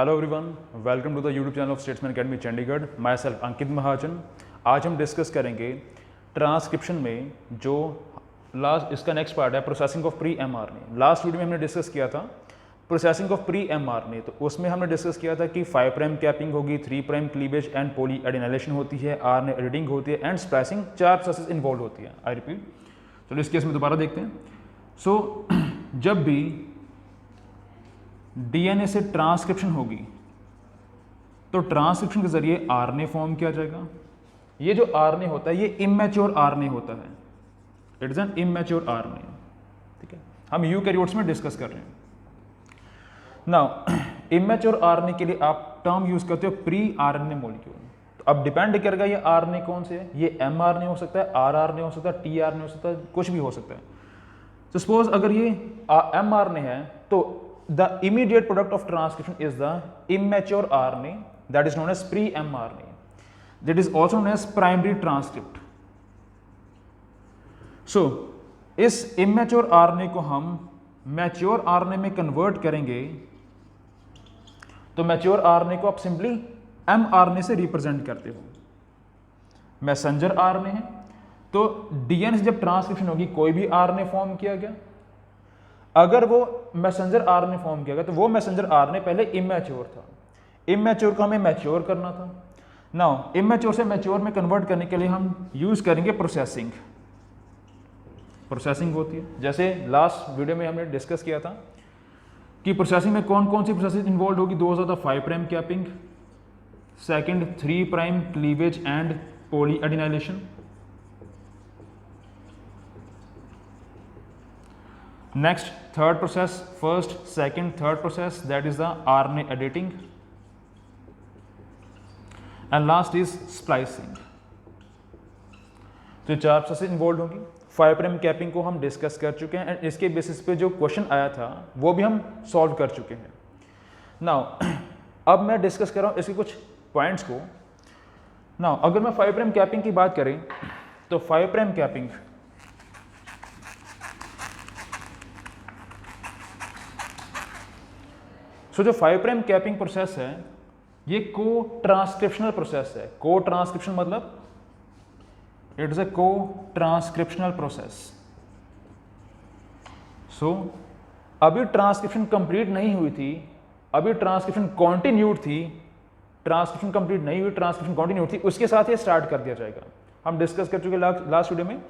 Hello everyone, welcome to the YouTube channel of Statesman Academy Chandigarh. Myself Ankit Mahajan. आज हम discuss करेंगे transcription में जो लास्ट इसका नेक्स्ट पार्ट है processing of pre mRNA. Last video में हमने डिस्कस किया था प्रोसेसिंग ऑफ प्री एमआरएनए, तो उसमें हमने डिस्कस किया था कि 5 प्राइम कैपिंग होगी, 3 prime cleavage and poly adenylation होती है, आरएनए एडिटिंग होती है एंड स्प्लाइसिंग, 4 प्रोसेस इन्वॉल्व होती है। आई रिपीट, चलो इस केस में दोबारा देखते हैं। सो जब भी डीएनए से ट्रांसक्रिप्शन होगी तो ट्रांसक्रिप्शन के जरिए आरएनए फॉर्म किया जाएगा। ये जो आरएनए होता है ये इमैच्योर आरएनए होता है, it is an immature RNA. ठीक है, हम यूकैरियोट्स में डिस्कस कर रहे हैं। नाउ इमैच्योर आरएनए के लिए आप टर्म यूज करते हो प्री आरएनए मॉलिक्यूल। तो अब डिपेंड करेगा ये आरएनए कौन से है, ये एमआरएनए हो सकता है, आरआरएनए हो सकता है, टीआरएनए हो सकता है, कुछ भी हो सकता है। तो सपोज अगर ये एमआरएनए है तो the immediate product of transcription is the immature RNA that is known as pre-mRNA, that is also known as primary transcript. So इस immature RNA को हम mature RNA में convert करेंगे तो mature RNA को आप simply mRNA से represent करते हो। मैसेंजर RNA है तो DNA से जब ट्रांसक्रिप्शन होगी कोई भी RNA फॉर्म किया गया, अगर वो मैसेंजर आरएनए फॉर्म किया गया तो वो मैसेंजर आरएनए पहले इमैच्योर था, इमैच्योर को हमें मैच्योर करना था। नाउ इमैच्योर से मैच्योर में कन्वर्ट करने के लिए हम यूज करेंगे प्रोसेसिंग। प्रोसेसिंग होती है, जैसे लास्ट वीडियो में हमने डिस्कस किया था कि प्रोसेसिंग में कौन कौन सी प्रोसेस इन्वॉल्व होगी। दो ज़्यादा 5 prime capping, second 3 prime cleavage and poly adenylation, next third process, first second third process, that is the RNA editing, and last is splicing। तो 4 प्रोसेस इन्वॉल्व होंगी। 5 प्राइम कैपिंग को हम डिस्कस कर चुके हैं एंड इसके बेसिस पे जो क्वेश्चन आया था वो भी हम सॉल्व कर चुके हैं। नाउ अब मैं डिस्कस कर रहा हूँ इसके कुछ पॉइंट्स को। नाउ अगर मैं 5 प्राइम कैपिंग की बात करें तो 5 प्राइम कैपिंग जो 5 प्राइम कैपिंग प्रोसेस है ये को ट्रांसक्रिप्शनल प्रोसेस है। को ट्रांसक्रिप्शन मतलब इट इज ए को ट्रांसक्रिप्शनल प्रोसेस। सो अभी ट्रांसक्रिप्शन कंप्लीट नहीं हुई थी, अभी ट्रांसक्रिप्शन कॉन्टिन्यूड थी, ट्रांसक्रिप्शन कंप्लीट नहीं हुई, ट्रांसक्रिप्शन कॉन्टिन्यूड थी, उसके साथ ये स्टार्ट कर दिया जाएगा। हम डिस्कस कर चुके लास्ट वीडियो में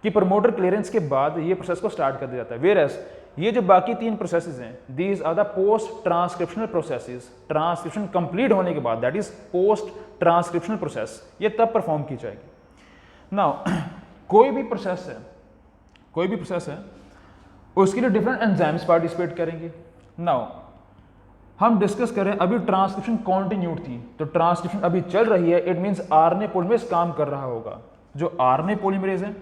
कि प्रमोटर क्लियरेंस के बाद ये प्रोसेस को स्टार्ट कर दिया जाता है। वेयरएज ये जो बाकी 3 प्रोसेसेस हैं these are the post transcriptional processes. Transcription complete होने के बाद that is post transcriptional process, ये तब परफॉर्म की जाएगी। नाउ कोई भी प्रोसेस है उसके लिए डिफरेंट एंजाइम्स पार्टिसिपेट करेंगे। नाउ हम डिस्कस करें अभी ट्रांसक्रिप्शन कॉन्टिन्यूड थी तो ट्रांसक्रिप्शन अभी चल रही है, इट मींस आरएनए पॉलीमरेज काम कर रहा होगा। जो आरएनए पॉलीमरेज है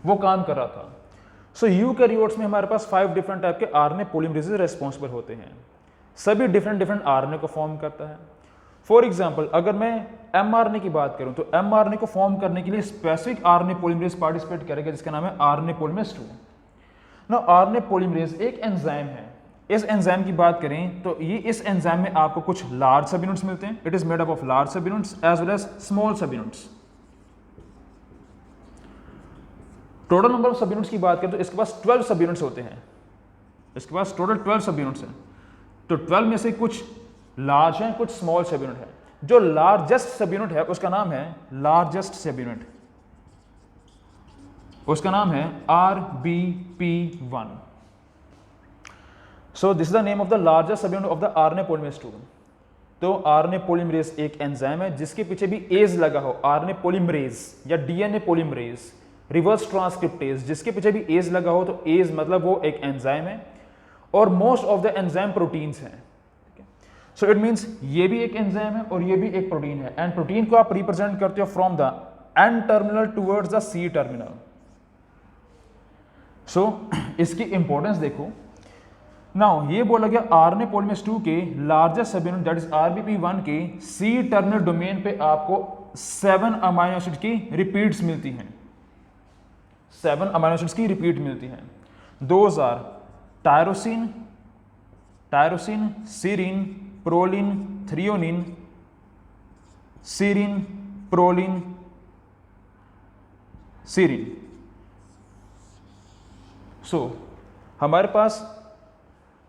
वो काम कर रहा था। सो यूकैरियोट्स में हमारे पास 5 डिफरेंट टाइप के आरएनए पॉलीमरेजेस रेस्पॉन्सिबल होते हैं, सभी डिफरेंट आरएनए को फॉर्म करता है। फॉर एग्जांपल अगर मैं एमआरएनए की बात करूं तो एमआरएनए को फॉर्म करने के लिए स्पेसिफिक आरएनए पॉलीमरेज पार्टिसिपेट करेगा जिसका नाम है RNA polymerase 2। Now RNA polymerase एक एंजाइम है। इस एंजाइम की बात करें तो ये इस एंजाइम में आपको कुछ लार्ज सब यूनिट्स मिलते हैं। It is made up of large subunits as well as small subunits. Total number of subunits की बात करें तो इसके पास 12 सब यूनिट्स होते हैं, इसके पास टोटल 12 सब यूनिट्स हैं। तो 12 में से कुछ लार्ज हैं, कुछ स्मॉल सब यूनिट है। जो लार्जेस्ट सब यूनिट है उसका नाम है लार्जेस्ट सब यूनिट, उसका नाम है RBP1। So this is the name of the largest सब unit of the RNA polymerase 2। तो आरएनए पॉलीमरेज एक एंजाइम है जिसके पीछे भी एज लगा हो, आरएनए पॉलीमरेज या डीएनए पॉलीमरेज, रिवर्स ट्रांसक्रिप्टेज जिसके पीछे भी एज लगा हो तो एज मतलब वो एक एंजाइम है और most of the enzyme proteins हैं। सो इट मींस ये भी एक एंजाइम है और ये भी एक प्रोटीन है एंड प्रोटीन को आप रिप्रेजेंट करते हो from the N terminal towards the C terminal. So इसकी इंपॉर्टेंस देखो। नाउ ये बोला गया आरएनए पॉलीमरेज 2 के लार्जेस्ट सब यूनिट दैट इज RBP1 के सी टर्मिनल डोमेन पे आपको 7 अमाइनो एसिड की रिपीट्स मिलती हैं, 7 अमाइनो एसिड्स की रिपीट मिलती हैं। Those are tyrosine, tyrosine, serine, proline, threonine, serine, proline, serine. So हमारे पास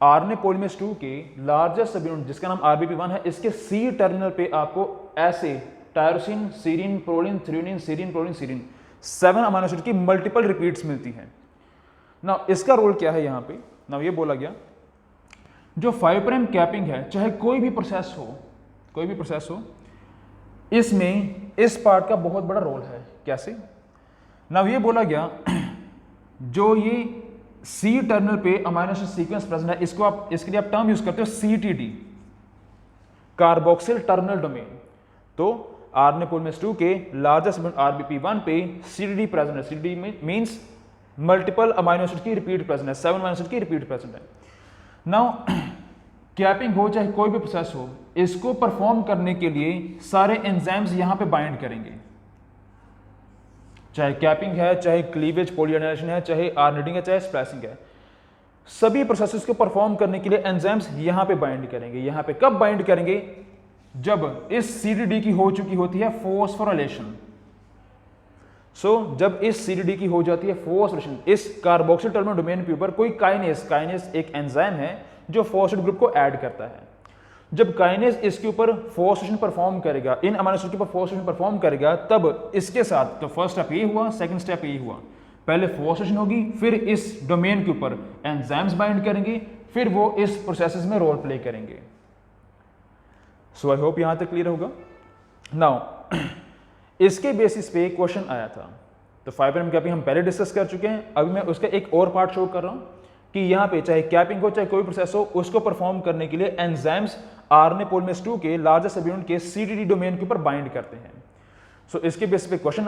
आरएनए पॉलीमरेज 2 के लार्जेस्ट सब यूनिट जिसका नाम RBP1 है, इसके सी टर्मिनल पे आपको ऐसे tyrosine, serine, proline, threonine, serine, proline, serine 7 amino acid की मल्टीपल रिपीट्स मिलती हैं। ना इसका रोल क्या है यहाँ पे? ना ये बोला गया जो 5 प्राइम कैपिंग है, चाहे कोई भी प्रोसेस हो, इसमें इस पार्ट का बहुत बड़ा रोल है। कैसे? ना ये बोला गया जो ये सी टर्मिनल पे अमीनो एसिड सीक्वेंस प्रेजेंट है, इसको आप इसके लिए आप टर्म यूज करते हो CTD, कार्बोक्सिल टर्मिनल डोमेन। तो आरएनए पॉलीमरेज 2 के लार्जेस्ट RBP1 पे CTD प्रेजेंट है। CTD means multiple amino acid की रिपीट प्रेजेंट है, 7 अमीनो एसिड की रिपीट प्रेजेंट है। नाउ कैपिंग हो चाहे कोई भी प्रोसेस हो, इसको परफॉर्म करने के लिए सारे एंजाइम्स यहां पे बाइंड करेंगे, चाहे कैपिंग है, चाहे क्लीवेज पॉलीएडाइलेशन है, चाहे आर्निडिंग है, चाहे स्प्लाइसिंग है। सभी प्रोसेसेस को परफॉर्म करने के लिए एंजाइम्स यहां पे बाइंड करेंगे। यहां पे कब बाइंड करेंगे? जब इस CTD की हो चुकी होती है फॉस्फोराइलेशन। जब इस CTD की हो जाती है फॉस्फोराइलेशन, इस कार्बोक्सिल टर्मिनल डोमेन के ऊपर कोई काइनेस एक एंजाइम है जो फॉस्फेट ग्रुप को ऐड करता है। जब काइनेस इसके ऊपर फॉस्फोरेशन परफॉर्म करेगा, इन अमीनो एसिड के ऊपर फॉस्फोरेशन परफॉर्म करेगा, तब इसके साथ तो फर्स्ट स्टेप ये हुआ, सेकंड स्टेप ये हुआ, पहले फॉस्फोरेशन होगी, फिर इस डोमेन के ऊपर एंजाइम्स बाइंड करेंगे, फिर वो इस प्रोसेसेस में रोल प्ले करेंगे। सो आई होप यहां तक क्लियर होगा। नाउ इसके बेसिस पे क्वेश्चन आया था, तो 5 प्राइम कैपिंग हम पहले डिस्कस कर चुके हैं, अभी मैं उसका एक और पार्ट शो कर रहा हूं कि यहाँ पे चाहे कैपिंग हो चाहे कोई प्रोसेस हो, उसको परफॉर्म करने के लिए एंजाइम्स आरएनए पॉलीमरेज 2 के लार्जेस्ट सब यूनिट के CTD डोमेन के ऊपर बाइंड करते हैं। सो इसके बेस पे क्वेश्चन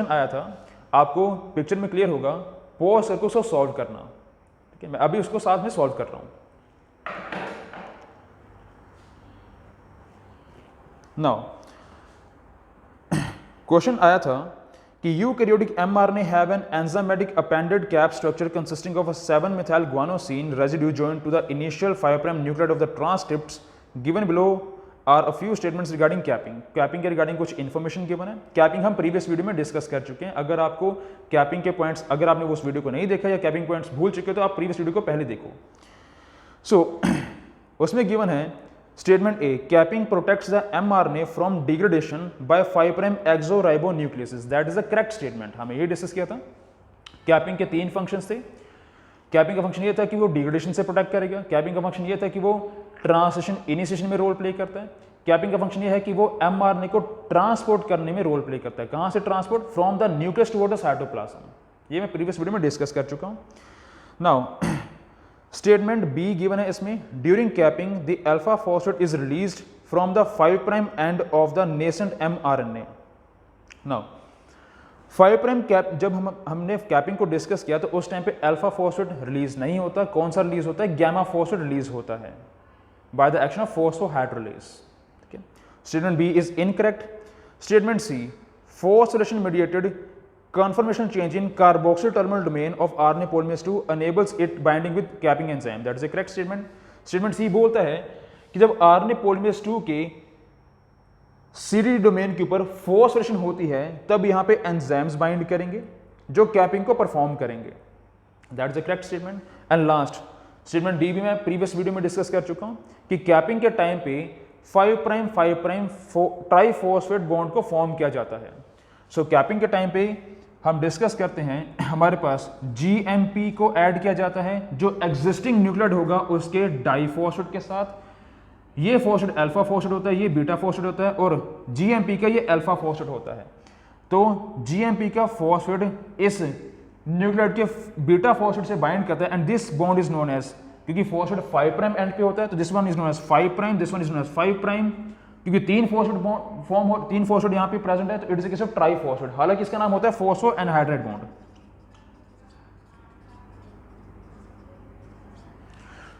आया था, आपको पिक्चर में क्लियर होगा, पॉज करके उसको सॉल्व करना। ठीक है, मैं अभी उसको साथ में सॉल्व कर रहा हूं। नाउ क्वेश्चन आया था कि eukaryotic mRNA have an enzymatic appended cap structure consisting of a 7-methyl guanosine residue joined to the initial 5' nucleotide of the transcripts. Given below are a few statements regarding capping. Capping के regarding कुछ information given है। Capping हम previous video में discuss कर चुके हैं। अगर आपको कैपिंग के पॉइंट्स, अगर आपने उस वीडियो को नहीं देखा या कैपिंग पॉइंट्स भूल चुके हो तो आप प्रीवियस वीडियो को पहले देखो। उसमें गिवन है statement A, capping protects the mRNA from degradation by 5' exoribonucleases. That is the correct statement. हमें ये डिस्कस किया था। कैपिंग के 3 फंक्शंस थे। कैपिंग का फंक्शन ये था कि वो डिग्रेडेशन से प्रोटेक्ट करेगा। कैपिंग का फंक्शन ये था कि वो ट्रांसलेशन इनिशिएशन में रोल प्ले करता है। कैपिंग का फंक्शन ये है कि वो mRNA को ट्रांसपोर्ट करने में रोल प्ले करता है। कहां से transport? From the nucleus toward the cytoplasm. ये मैं प्रीवियस वीडियो में डिस्कस कर चुका हूं। नाउ स्टेटमेंट बी गिवन है इसमें, during capping the alpha phosphate is released from the 5' end of the nascent mRNA। Now 5' cap, जब हमने कैपिंग को डिस्कस किया तो उस टाइम पे अल्फा फॉस्फेट रिलीज नहीं होता। कौन सा रिलीज होता है? गैमा फॉस्फेट रिलीज होता है by the action of phosphohydrolase. ठीक है, statement B is incorrect. Statement C, phosphorylation mediated conformation change in carboxyl terminal domain of RNA polymerase 2 enables it binding with capping enzyme. That is a correct statement. Statement C बोलता है कि जब RNA polymerase 2 के CTD domain के ऊपर फॉस्फोरेशन होती है तब यहां पे एंजाइम्स बाइंड करेंगे जो कैपिंग को परफॉर्म करेंगे। That is the correct statement. And last statement D भी मैं प्रीवियस वीडियो में डिस्कस कर चुका हूं कि कैपिंग के टाइम पे 5' ट्राइफॉस्फेट बॉन्ड को फॉर्म किया जाता है। सो कैपिंग के टाइम पे हम डिस्कस करते हैं, हमारे पास GMP को ऐड किया जाता है जो एग्जिस्टिंग न्यूक्लियोटाइड होगा उसके डाइफॉस्फेट के साथ। ये फॉस्फेट अल्फा फॉस्फेट होता है, ये बीटा फॉस्फेट होता है, और GMP का ये अल्फा फॉस्फेट होता है। तो GMP का फॉस्फेट इस न्यूक्लियोटाइड के बीटा फॉस्फेट से बाइंड करता है and this bond is known as, क्योंकि फॉस्फेट 5' एंड पे होता है तो this one is known as 5', this one is known as 5', क्योंकि 3 फॉस्फेट यहां पे प्रेजेंट है तो it is case of triphosphate. हालांकि इसका नाम होता है फॉस्फो एनहाइड्राइड बॉन्ड।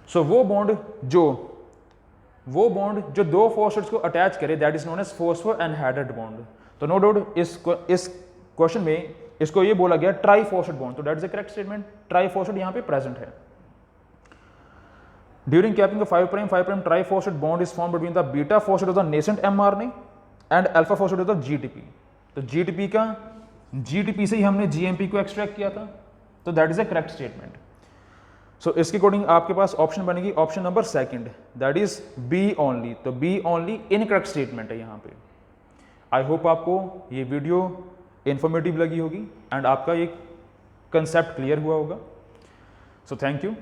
सो वो बॉन्ड जो 2 फॉस्फेट्स को अटैच करे that is known as phosphoanhydride bond. तो नो डाउट इस क्वेश्चन में इसको ये बोला गया ट्राइफॉस्फेट बॉन्ड, तो that is the correct statement. Triphosphate यहां पे प्रेजेंट है। During capping of 5' triphosphate bond is form between the beta phosphate of the nascent mRNA and alpha phosphate of the GTP। तो GTP से ही हमने GMP को extract किया था, तो that is a correct statement. So इसके according आपके पास ऑप्शन बनेगी option number second, that is B only. तो बी ओनली इनकरेक्ट स्टेटमेंट है यहाँ पे। आई होप आपको ये वीडियो इंफॉर्मेटिव लगी होगी एंड आपका ये कंसेप्ट क्लियर हुआ होगा। So thank you.